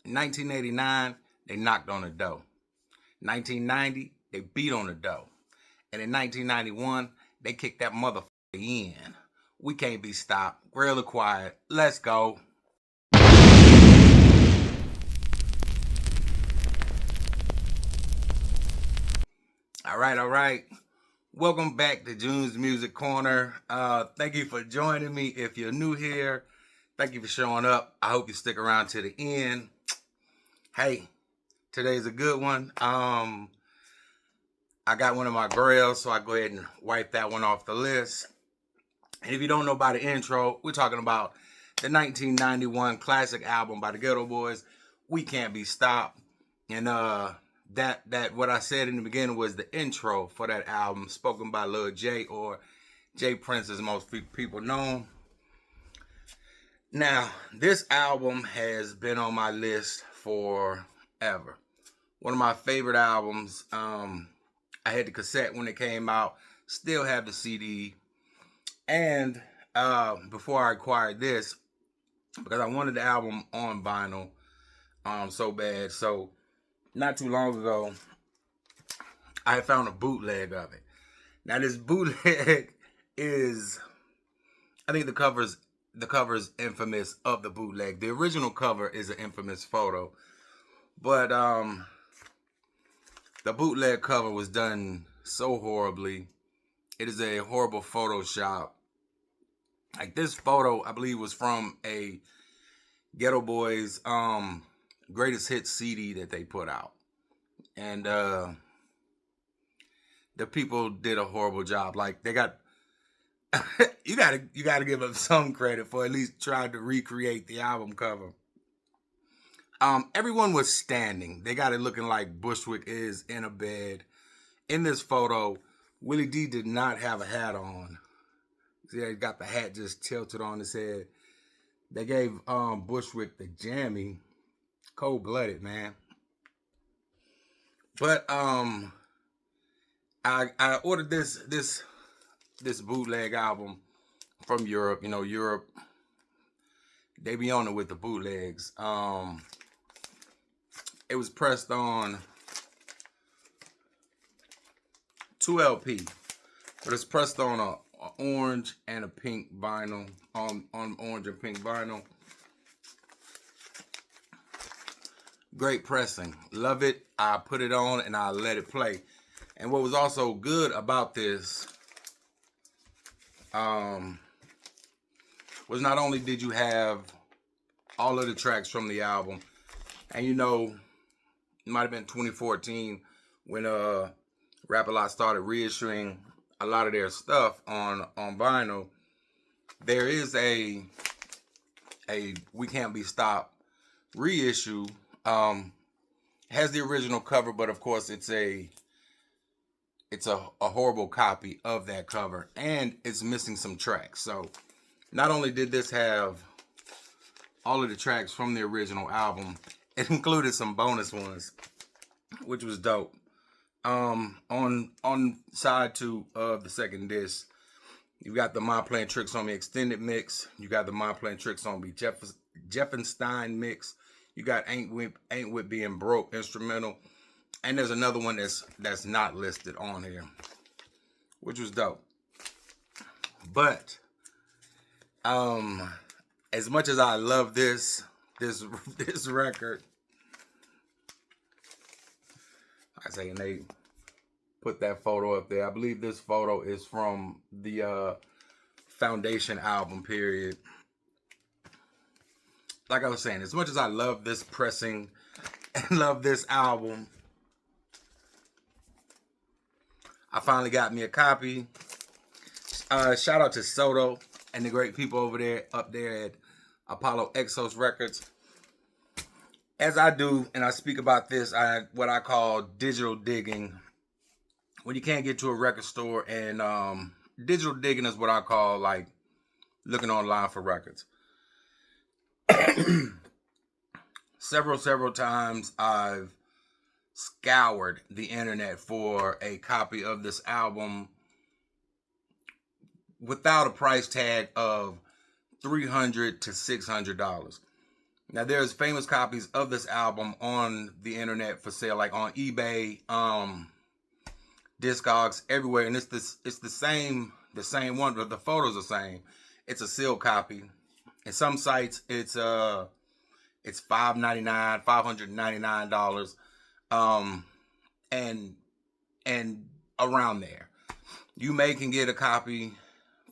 In 1989, they knocked on the door. 1990, they beat on the door. And in 1991, they kicked that motherfucker in. We can't be stopped. Grail acquired. Let's go. All right. Welcome back to June's Music Corner. Thank you for joining me. If you're new here, thank you for showing up. I hope you stick around to the end. Hey, today's a good one. I got one of my Grails, so I go ahead and wipe that one off the list. And if you don't know by the intro, we're talking about the 1991 classic album by the Geto Boys, We Can't Be Stopped. And that what I said in the beginning was the intro for that album, spoken by Lil J, or J Prince as most people know him. Now, this album has been on my list forever. One of my favorite albums. I had the cassette when it came out, still have the CD. And before I acquired this, because I wanted the album on vinyl so bad. So not too long ago, I found a bootleg of it. Now this bootleg is, I think the cover's infamous of the bootleg. The original cover is an infamous photo, but the bootleg cover was done so horribly. It is a horrible Photoshop. Like this photo, I believe, was from a Geto Boys greatest hits CD that they put out, and the people did a horrible job. Like they got you gotta give them some credit for at least trying to recreate the album cover. Everyone was standing. They got it looking like Bushwick is in a bed. In this photo, Willie D did not have a hat on. See, he got the hat just tilted on his head. They gave Bushwick the jammy. Cold-blooded, man. But I ordered this bootleg album from Europe. You know, Europe, they be on it with the bootlegs. It was pressed on 2 LP, but it's pressed on a orange and a pink vinyl, on orange and pink vinyl. Great pressing. Love it. I put it on and I let it play. And what was also good about this was not only did you have all of the tracks from the album, and you know, it might have been 2014 when Rap-A-Lot started reissuing a lot of their stuff on vinyl. There is a We Can't Be Stopped reissue. Has the original cover, but of course it's a horrible copy of that cover, and it's missing some tracks. So not only did this have all of the tracks from the original album, it included some bonus ones, which was dope. On side 2 of the second disc, you got the My Playing Tricks on Me extended mix. You got the My Playing Tricks on Me Jeffenstein mix. You got Ain't Whip Being Broke instrumental, and there's another one that's not listed on here, which was dope. But as much as I love this record, I say, and they put that photo up there. I believe this photo is from the Foundation album period. Like I was saying, as much as I love this pressing and love this album, I finally got me a copy. Shout out to Soto and the great people up there at Apollo Exos Records. As I do, and I speak about this, what I call digital digging. When you can't get to a record store, and digital digging is what I call like looking online for records. Several times I've scoured the internet for a copy of this album without a price tag of $300 to $600. Now there's famous copies of this album on the internet for sale, like on eBay, Discogs, everywhere, and it's the same one, but the photos are the same. It's a sealed copy. In some sites, it's $599, and and around there. You can get a copy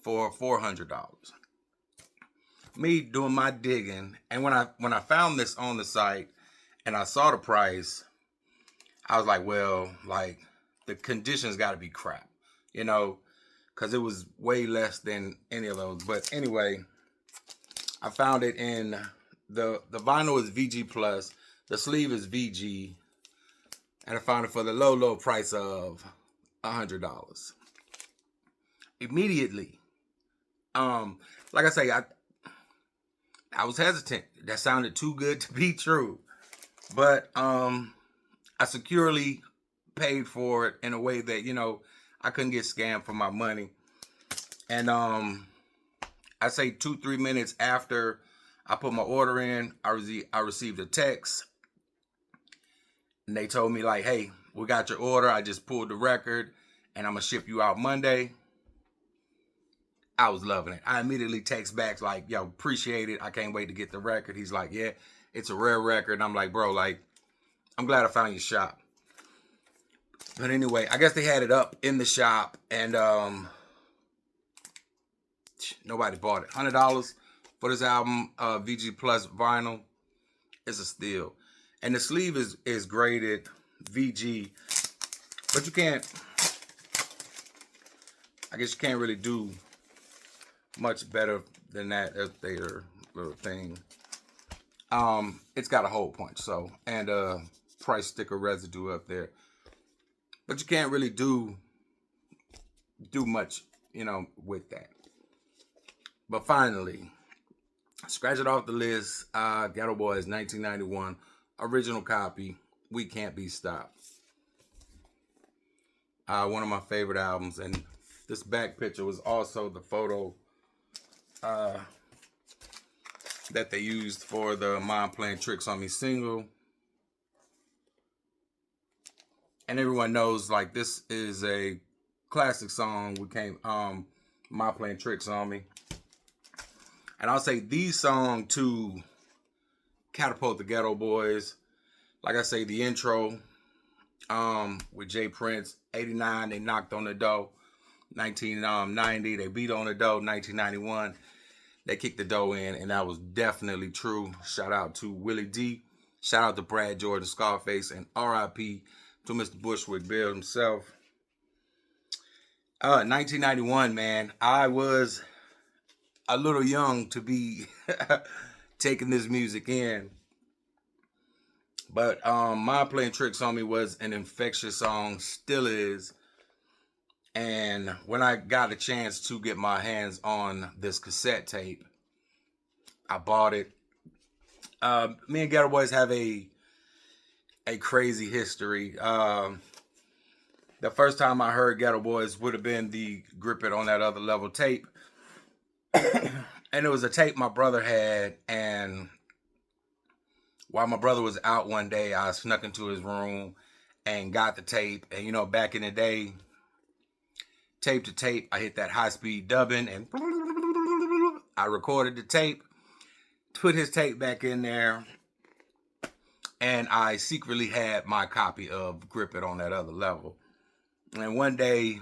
for $400. Me doing my digging, and when I found this on the site and I saw the price, I was like, well, like the conditions got to be crap, because it was way less than any of those. But anyway, I found it in the vinyl is VG plus, the sleeve is VG, and I found it for the low price of $100. Immediately, like I say, I was hesitant. That sounded too good to be true. But I securely paid for it in a way that, I couldn't get scammed for my money. And I say 2-3 minutes after I put my order in, I received a text. And they told me like, hey, we got your order. I just pulled the record and I'm going to ship you out Monday. I was loving it. I immediately text back like, yo, appreciate it. I can't wait to get the record. He's like, yeah, it's a rare record. And I'm like, bro, like, I'm glad I found your shop. But anyway, I guess they had it up in the shop and nobody bought it. $100 for this album, VG Plus vinyl. It's a steal. And the sleeve is graded VG. But I guess you can't really do much better than that. That's their little thing. It's got a hole punch, and price sticker residue up there. But you can't really do much, with that. But finally, scratch it off the list. Geto Boys 1991 original copy. We Can't Be Stopped. One of my favorite albums, and this back picture was also the photo that they used for the Mom Playing Tricks on Me single. And everyone knows, like, this is a classic song. Mom Playing Tricks on Me. And I'll say the song to catapult the Geto Boys. Like I say, the intro with Jay Prince. 89, they knocked on the door. 1990, they beat on the door. 1991, they kicked the door in, and that was definitely true. Shout out to Willie D. Shout out to Brad Jordan, Scarface, and R.I.P. to Mr. Bushwick Bill himself. 1991, man. I was a little young to be taking this music in. But Mom Playing Tricks on Me was an infectious song, still is. And when I got a chance to get my hands on this cassette tape, I bought it. Me and Geto Boys have a crazy history. The first time I heard Geto Boys would have been the Grip It on That Other Level tape. And it was a tape my brother had, and while my brother was out one day, I snuck into his room and got the tape. And back in the day, tape to tape, I hit that high-speed dubbing, and I recorded the tape, put his tape back in there, and I secretly had my copy of Grip It on That Other Level. And one day,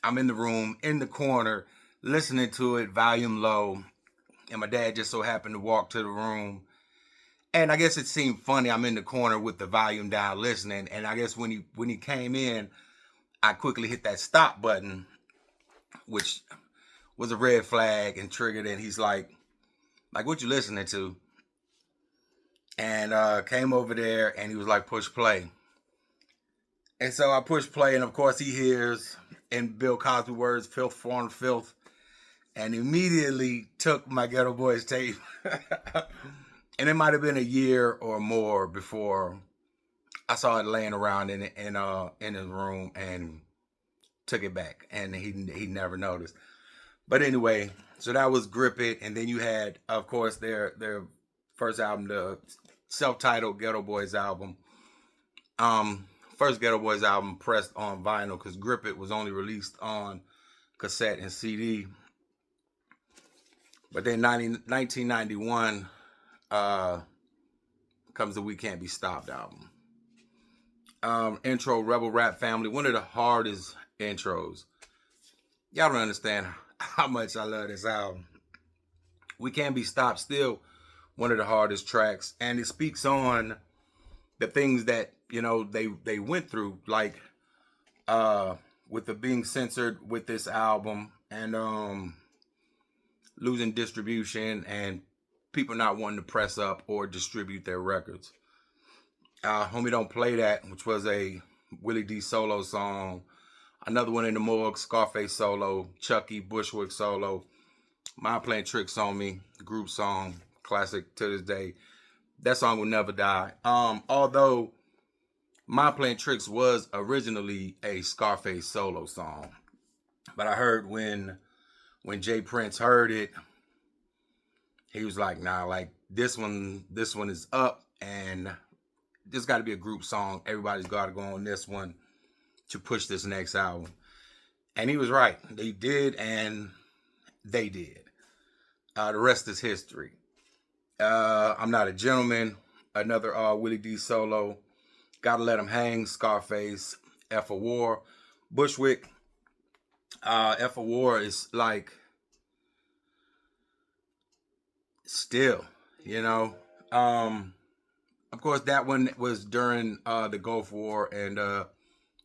I'm in the room, in the corner, listening to it, volume low, and my dad just so happened to walk to the room. And I guess it seemed funny, I'm in the corner with the volume down listening, and I guess when he came in, I quickly hit that stop button, which was a red flag, and triggered, and he's like, what you listening to? And came over there, and he was like, push play. And so I pushed play, and of course he hears, in Bill Cosby words, filth, foreign filth, and immediately took my Geto Boys tape. And it might have been a year or more before I saw it laying around in his room, and took it back, and he never noticed. But anyway, so that was Grip It, and then you had, of course, their first album, the self-titled Geto Boys album. First Geto Boys album pressed on vinyl, because Grip It was only released on cassette and CD. But then 1991 comes the We Can't Be Stopped album. Intro, Rebel Rap Family, one of the hardest intros. Y'all don't understand how much I love this album. We Can't Be Stopped, still one of the hardest tracks, and it speaks on the things that, you know, they went through, like with the being censored with this album, and losing distribution, and people not wanting to press up or distribute their records. Homie Don't Play That, which was a Willie D solo song. Another one in the Morgue, Scarface solo. Chucky, Bushwick solo. Mind Playing Tricks on Me, group song, classic to this day. That song will never die. Although Mind Playing Tricks was originally a Scarface solo song, but I heard when Jay Prince heard it, he was like, nah, like this one is up, and this got to be a group song. Everybody's got to go on this one to push this next album. And he was right. They did, and they did. The rest is history. I'm Not a Gentleman, another Willie D solo. Gotta Let Him Hang, Scarface, F for War. Bushwick, F for War is like, still, you know. Of course, that one was during the Gulf War, and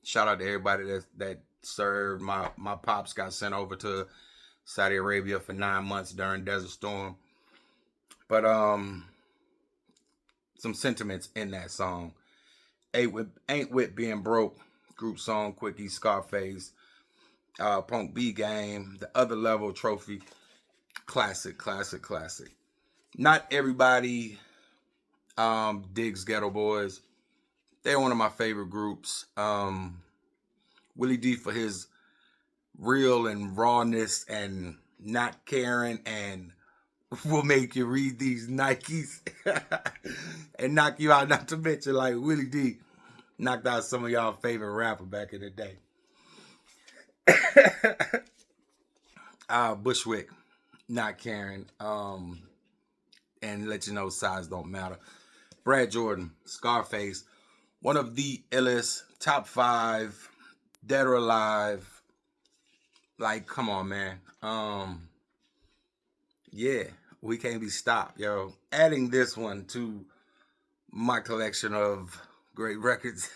shout out to everybody that served. My pops got sent over to Saudi Arabia for 9 months during Desert Storm. But some sentiments in that song. Ain't With Being Broke, group song, Quickie, Scarface, Punk B Game, The Other Level, Trophy, classic. Not everybody digs Geto Boys. They're one of my favorite groups. Willie D for his real and rawness and not caring, and will make you read these Nikes and knock you out. Not to mention, like, Willie D knocked out some of y'all favorite rapper back in the day. Bushwick, Not Caring, and let you know size don't matter. Brad Jordan, Scarface, one of the illest, top 5, dead or alive. Like, come on, man. Yeah, We Can't Be Stopped, yo. Adding this one to my collection of great records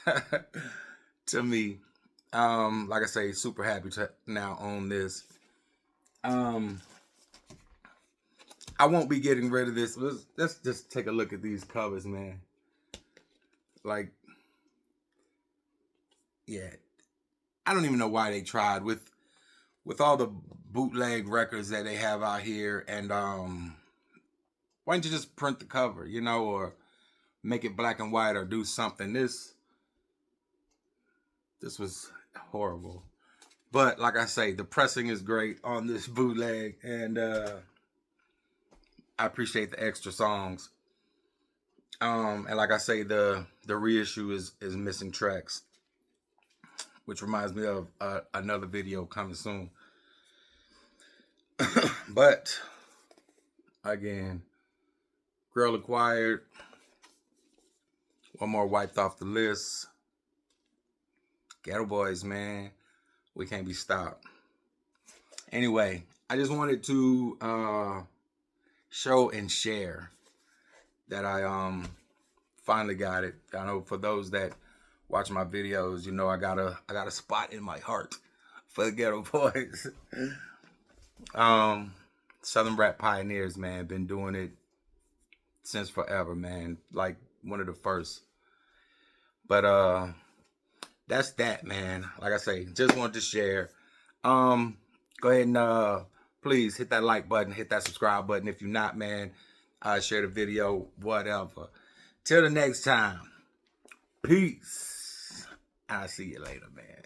to me. Like I say, super happy to now own this. I won't be getting rid of this. Let's just take a look at these covers, man. Like, yeah, I don't even know why they tried with all the bootleg records that they have out here, and why don't you just print the cover, you know, or make it black and white, or do something. This was horrible. But like I say, the pressing is great on this bootleg, and I appreciate the extra songs. And like I say, the reissue is missing tracks, which reminds me of another video coming soon. But again, Grail acquired. One more wiped off the list. Geto Boys, man. We Can't Be Stopped. Anyway, I just wanted to show and share that I finally got it. I know for those that watch my videos, you know I got a spot in my heart for the Geto Boys. Southern rap pioneers, man, been doing it since forever, man. Like one of the first. But that's that, man. Like I say, just wanted to share. Go ahead and please hit that like button, hit that subscribe button. If you're not, man, share the video, whatever. Till the next time, peace. I'll see you later, man.